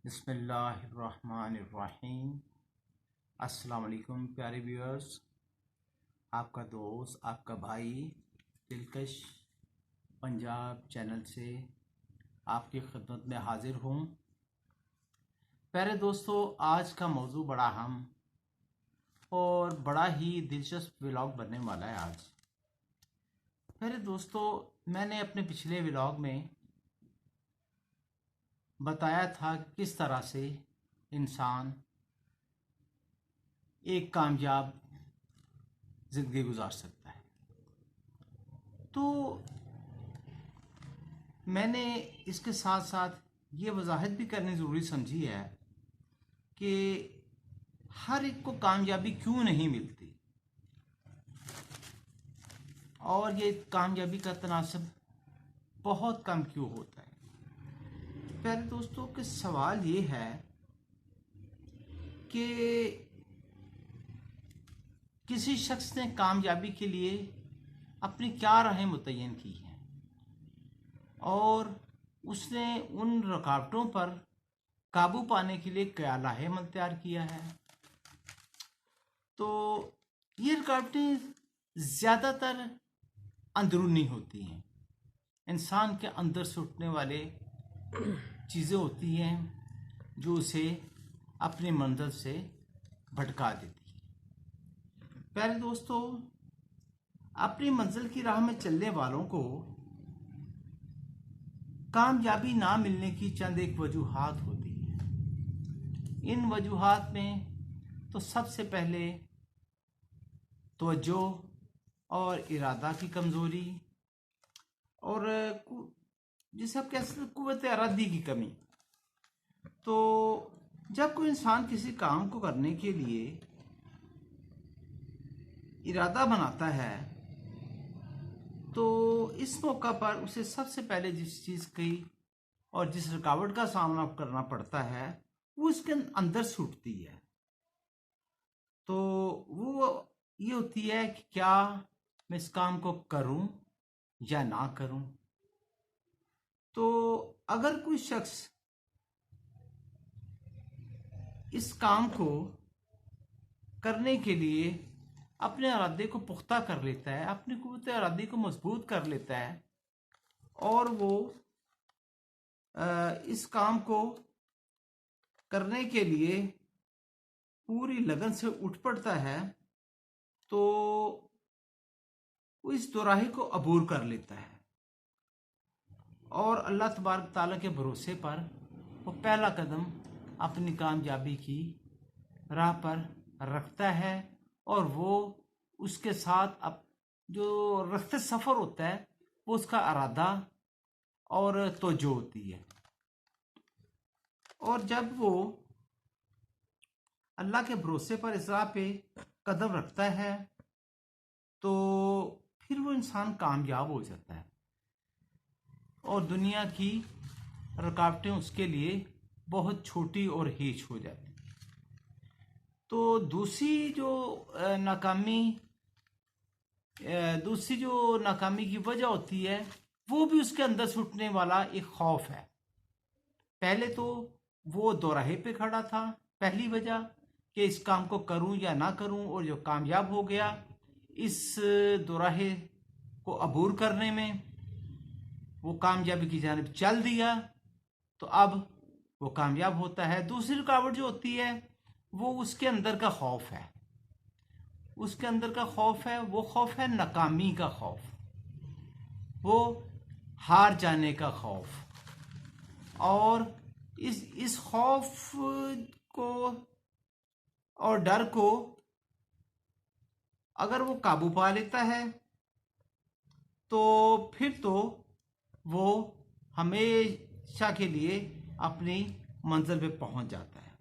बिस्मिल्लाहिर्रहमानिर्रहीम। अस्सलाम वालेकुम प्यारे व्यूअर्स, आपका दोस्त आपका भाई दिलकश पंजाब चैनल से आपकी खिदमत में हाजिर हूँ। प्यारे दोस्तों, आज का मौजू बड़ा अहम और बड़ा ही दिलचस्प व्लॉग बनने वाला है। आज प्यारे दोस्तों, मैंने अपने पिछले व्लॉग में बताया था कि किस तरह से इंसान एक कामयाब ज़िंदगी गुजार सकता है। तो मैंने इसके साथ साथ ये वजाहत भी करनी ज़रूरी समझी है कि हर एक को कामयाबी क्यों नहीं मिलती और ये कामयाबी का तनासब बहुत कम क्यों होता है। प्यारे दोस्तों, के सवाल ये है कि किसी शख्स ने कामयाबी के लिए अपनी क्या राहें मुतय्यन की हैं और उसने उन रुकावटों पर काबू पाने के लिए क्या लाहेमल तैयार किया है। तो ये रुकावटें ज़्यादातर अंदरूनी होती हैं, इंसान के अंदर से उठने वाले चीज़ें होती हैं जो उसे अपनी मंजिल से भटका देती है। प्यारे दोस्तों, अपनी मंजिल की राह में चलने वालों को कामयाबी ना मिलने की चंद एक वजूहात होती है। इन वजूहात में तो सबसे पहले तवज्जो और इरादा की कमज़ोरी और जिसे आप कह सकते हैं कुव्वत इरादी की कमी। तो जब कोई इंसान किसी काम को करने के लिए इरादा बनाता है तो इस मौका पर उसे सबसे पहले जिस चीज़ की और जिस रुकावट का सामना करना पड़ता है वो उसके अंदर से उठती है। तो वो ये होती है कि क्या मैं इस काम को करूं या ना करूं। तो अगर कोई शख्स इस काम को करने के लिए अपने इरादे को पुख्ता कर लेता है, अपनी कुव्वत इरादी को मजबूत कर लेता है और वो इस काम को करने के लिए पूरी लगन से उठ पड़ता है, तो वो इस दोराहे को अबूर कर लेता है और अल्लाह तबारक ताला के भरोसे पर वो पहला कदम अपनी कामयाबी की राह पर रखता है और वो उसके साथ अब जो रफ्ते सफ़र होता है वो उसका इरादा और तवज्जो होती है। और जब वो अल्लाह के भरोसे पर इस राह पे कदम रखता है तो फिर वो इंसान कामयाब हो जाता है और दुनिया की रुकावटें उसके लिए बहुत छोटी और हीच हो जाती है। तो दूसरी जो नाकामी की वजह होती है वो भी उसके अंदर से उठने वाला एक खौफ है। पहले तो वो दोराहे पे खड़ा था, पहली वजह कि इस काम को करूं या ना करूं, और जो कामयाब हो गया इस दोराहे को अबूर करने में, वो कामयाबी की जानिब चल दिया तो अब वो कामयाब होता है। दूसरी रुकावट जो होती है वो उसके अंदर का खौफ है। उसके अंदर का खौफ है, वो खौफ है नाकामी का खौफ, वो हार जाने का खौफ। और इस खौफ को और डर को अगर वो काबू पा लेता है तो फिर तो वो हमेशा के लिए अपनी मंजिल पे पहुंच जाता है।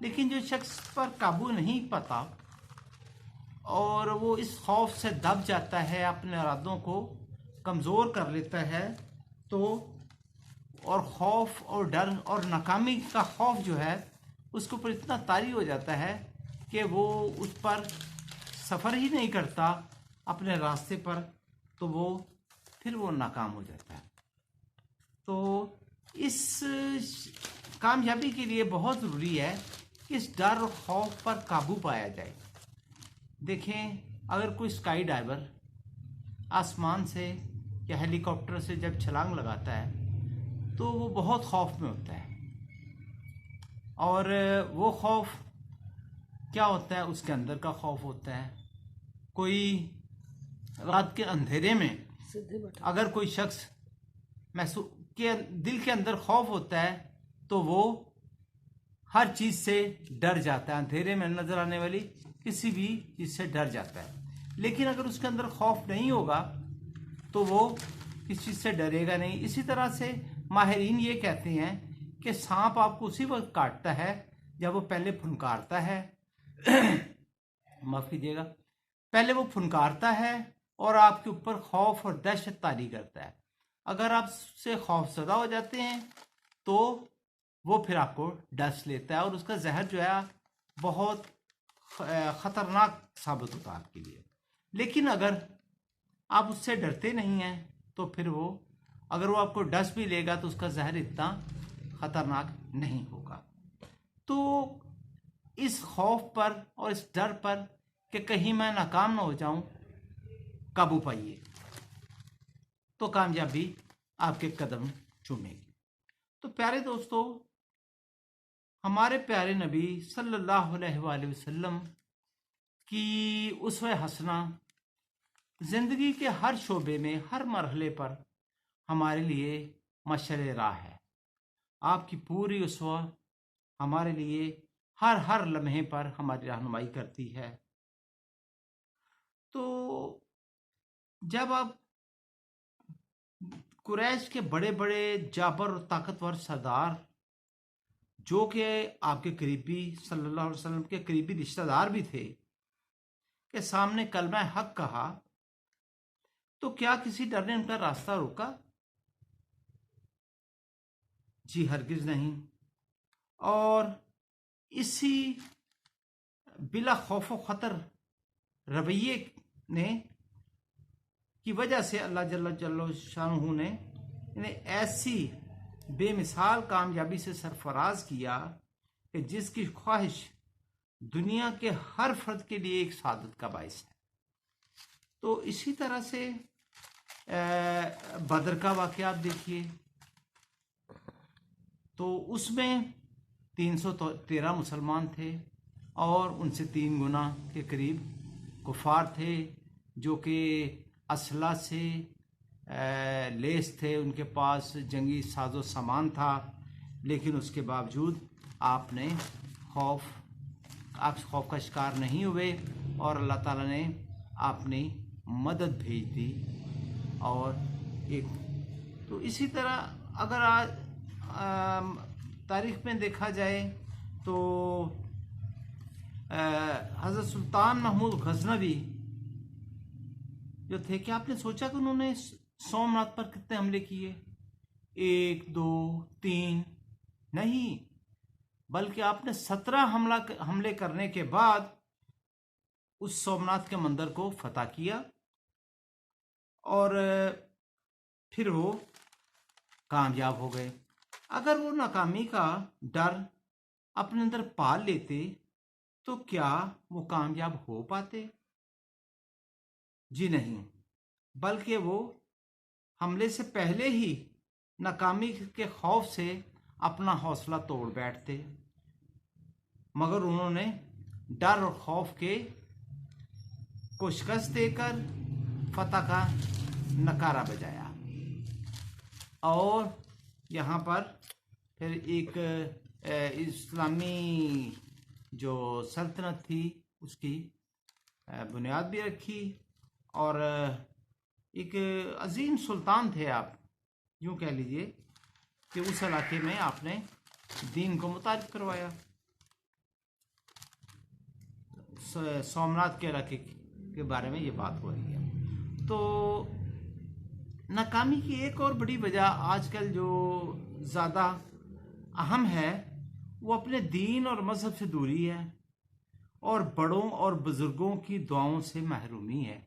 लेकिन जो शख्स पर काबू नहीं पाता और वो इस खौफ से दब जाता है, अपने इरादों को कमज़ोर कर लेता है, तो और खौफ और डर और नाकामी का खौफ जो है उसके ऊपर इतना तारी हो जाता है कि वो उस पर सफ़र ही नहीं करता अपने रास्ते पर, तो फिर वो नाकाम हो जाता है। तो इस कामयाबी के लिए बहुत ज़रूरी है कि इस डर और खौफ पर काबू पाया जाए। देखें, अगर कोई स्काई डाइवर आसमान से या हेलीकॉप्टर से जब छलांग लगाता है तो वो बहुत खौफ में होता है, और वो खौफ क्या होता है, उसके अंदर का खौफ होता है। कोई रात के अंधेरे में अगर कोई शख्स महसूस के दिल के अंदर खौफ होता है तो वो हर चीज़ से डर जाता है, अंधेरे में नजर आने वाली किसी भी चीज़ से डर जाता है। लेकिन अगर उसके अंदर खौफ नहीं होगा तो वो किसी चीज़ से डरेगा नहीं। इसी तरह से माहिरीन ये कहते हैं कि सांप आपको उसी वक्त काटता है जब वो पहले फुनकारता है माफ़ कीजिएगा, पहले वो फुनकारता है और आपके ऊपर खौफ और दहशत तारी करता है। अगर आप उससे खौफजदा हो जाते हैं तो वो फिर आपको डस लेता है और उसका जहर जो है बहुत ख़तरनाक साबित होता है आपके लिए। लेकिन अगर आप उससे डरते नहीं हैं तो फिर वो, अगर वो आपको डस भी लेगा तो उसका जहर इतना ख़तरनाक नहीं होगा। तो इस खौफ पर और इस डर पर कि कहीं मैं नाकाम ना हो जाऊं, काबू पाइए, तो कामयाबी आपके कदम चूमेगी। तो प्यारे दोस्तों, हमारे प्यारे नबी सल्लल्लाहु अलैहि वसल्लम की उसवे हसना ज़िंदगी के हर शोबे में, हर मरहले पर हमारे लिए मशअल राह है। आपकी पूरी उसवा हमारे लिए हर लम्हे पर हमारी रहनुमाई करती है। तो जब आप कुरैश के बड़े बड़े जाबर और ताकतवर सरदार, जो कि आपके करीबी सल्लल्लाहु अलैहि वसल्लम के करीबी रिश्तेदार भी थे, के सामने कलमा हक कहा, तो क्या किसी डर ने उनका रास्ता रोका? जी हरगिज नहीं। और इसी बिला खौफ व खतर रवैये ने की वजह से अल्लाह जल्ल जल्लशानुहु ने इन्हें ऐसी बेमिसाल कामयाबी से सरफराज किया कि जिसकी ख्वाहिश दुनिया के हर फर्द के लिए एक सादत का बायस है। तो इसी तरह से बदर का वाक़या आप देखिए, तो उसमें 313 मुसलमान थे और उनसे 3 गुना के करीब कुफार थे, जो कि असला से लेस थे, उनके पास जंगी साजो सामान था। लेकिन उसके बावजूद आप खौफ का शिकार नहीं हुए और अल्लाह ताला ने अपनी मदद भेज दी। और एक तो इसी तरह अगर आज तारीख़ में देखा जाए तो हज़रत सुल्तान महमूद गजनवी जो थे, क्या आपने सोचा कि उन्होंने सोमनाथ पर कितने हमले किए? 1, 2, 3 नहीं, बल्कि आपने 17 हमले करने के बाद उस सोमनाथ के मंदिर को फतह किया और फिर वो कामयाब हो गए। अगर वो नाकामी का डर अपने अंदर पाल लेते तो क्या वो कामयाब हो पाते? जी नहीं, बल्कि वो हमले से पहले ही नाकामी के खौफ से अपना हौसला तोड़ बैठते, मगर उन्होंने डर और खौफ को शिकस्त देकर फतह का नकारा बजाया। और यहाँ पर फिर एक इस्लामी जो सल्तनत थी उसकी बुनियाद भी रखी और एक अजीम सुल्तान थे, आप यूँ कह लीजिए कि उस इलाके में आपने दीन को मुतारिफ करवाया। सोमनाथ के इलाके के बारे में ये बात हो रही है। तो नाकामी की एक और बड़ी वजह आजकल जो ज़्यादा अहम है वो अपने दीन और मज़हब से दूरी है और बड़ों और बुज़ुर्गों की दुआओं से महरूमी है।